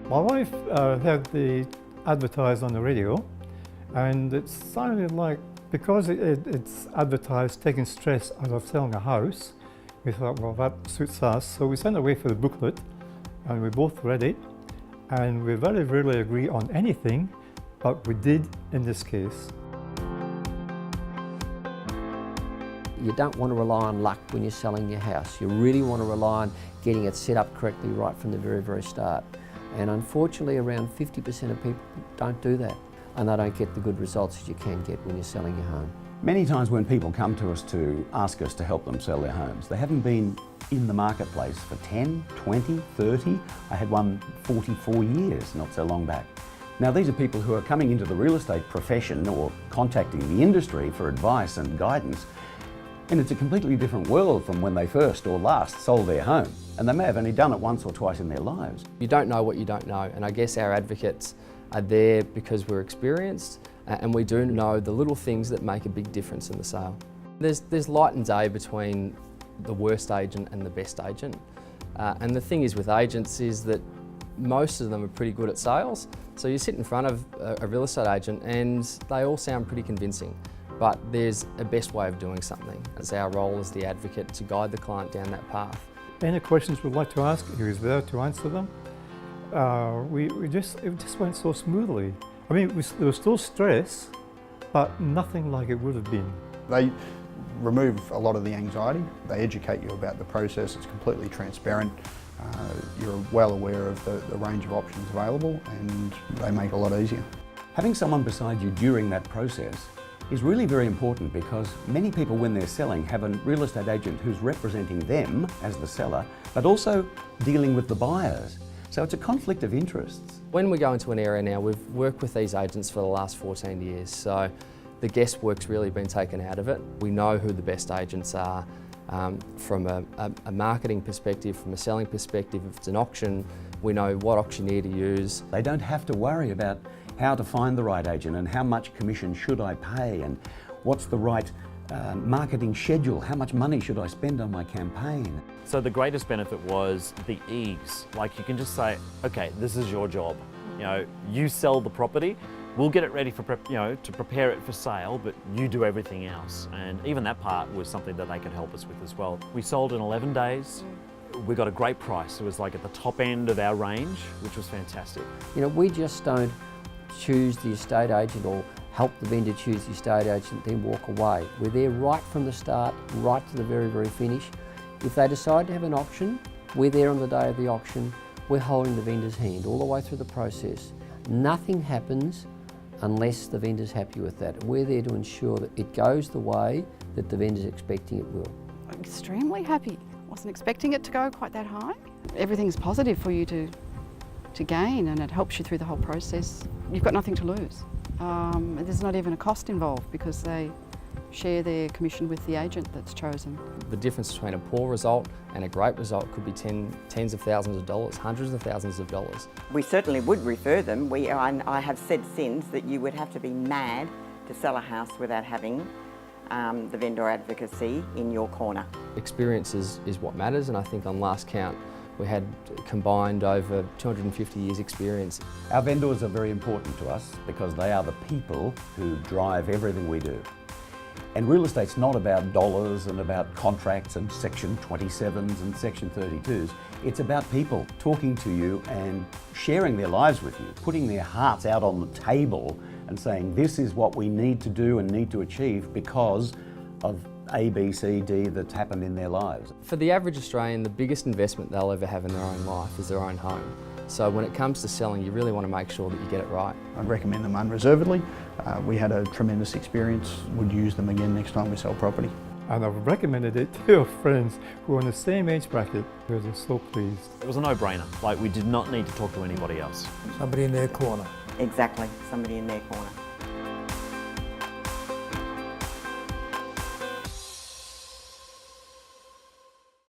My wife had the advertised on the radio, and it sounded like, because it's advertised taking stress out of selling a house, we thought, well, that suits us. So we sent away for the booklet, and we both read it, and we very rarely agree on anything, but we did in this case. You don't want to rely on luck when you're selling your house. You really want to rely on getting it set up correctly right from the very, very start. And unfortunately, around 50% of people don't do that, and they don't get the good results that you can get when you're selling your home. Many times when people come to us to ask us to help them sell their homes, they haven't been in the marketplace for 10, 20, 30. I had one 44 years not so long back. Now these are people who are coming into the real estate profession or contacting the industry for advice and guidance, and it's a completely different world from when they first or last sold their home, and they may have only done it once or twice in their lives. You don't know what you don't know, and I guess our advocates are there because we're experienced and we do know the little things that make a big difference in the sale. There's light and day between the worst agent and the best agent, and the thing is with agents is that most of them are pretty good at sales. So you sit in front of a real estate agent and they all sound pretty convincing, but there's a best way of doing something. It's our role as the advocate to guide the client down that path. Any questions we'd like to ask, he was there to answer them. It just went so smoothly. I mean, there was still stress, but nothing like it would have been. They remove a lot of the anxiety. They educate you about the process. It's completely transparent. You're well aware of the range of options available, and they make it a lot easier. Having someone beside you during that process is really very important, because many people when they're selling have a real estate agent who's representing them as the seller, but also dealing with the buyers. So it's a conflict of interests. When we go into an area now, we've worked with these agents for the last 14 years, so the guesswork's really been taken out of it. We know who the best agents are from a marketing perspective, from a selling perspective. If it's an auction, we know what auctioneer to use. They don't have to worry about how to find the right agent and how much commission should I pay and what's the right marketing schedule, how much money should I spend on my campaign. So the greatest benefit was the ease. Like, you can just say, okay, this is your job. You know, you sell the property, we'll get it ready for to prepare it for sale, but you do everything else. And even that part was something that they could help us with as well. We sold in 11 days. We got a great price. It was like at the top end of our range, which was fantastic. You know, we just don't choose the estate agent or help the vendor choose the estate agent, then walk away. We're there right from the start, right to the very, very finish. If they decide to have an auction, we're there on the day of the auction. We're holding the vendor's hand all the way through the process. Nothing happens unless the vendor's happy with that. We're there to ensure that it goes the way that the vendor's expecting it will. I'm extremely happy. Wasn't expecting it to go quite that high. Everything's positive for you to gain, and it helps you through the whole process. You've got nothing to lose. There's not even a cost involved because they share their commission with the agent that's chosen. The difference between a poor result and a great result could be tens of thousands of dollars, hundreds of thousands of dollars. We certainly would refer them. I have said since that you would have to be mad to sell a house without having the vendor advocacy in your corner. Experience is what matters, and I think on last count we had combined over 250 years experience. Our vendors are very important to us because they are the people who drive everything we do. And real estate's not about dollars and about contracts and Section 27s and Section 32s. It's about people talking to you and sharing their lives with you, putting their hearts out on the table and saying, this is what we need to do and need to achieve because of A, B, C, D that's happened in their lives. For the average Australian, the biggest investment they'll ever have in their own life is their own home. So when it comes to selling, you really want to make sure that you get it right. I'd recommend them unreservedly. We had a tremendous experience. Would use them again next time we sell property. And I've recommended it to our friends who are in the same age bracket because they're so pleased. It was a no-brainer. Like, we did not need to talk to anybody else. Somebody in their corner. Exactly, somebody in their corner.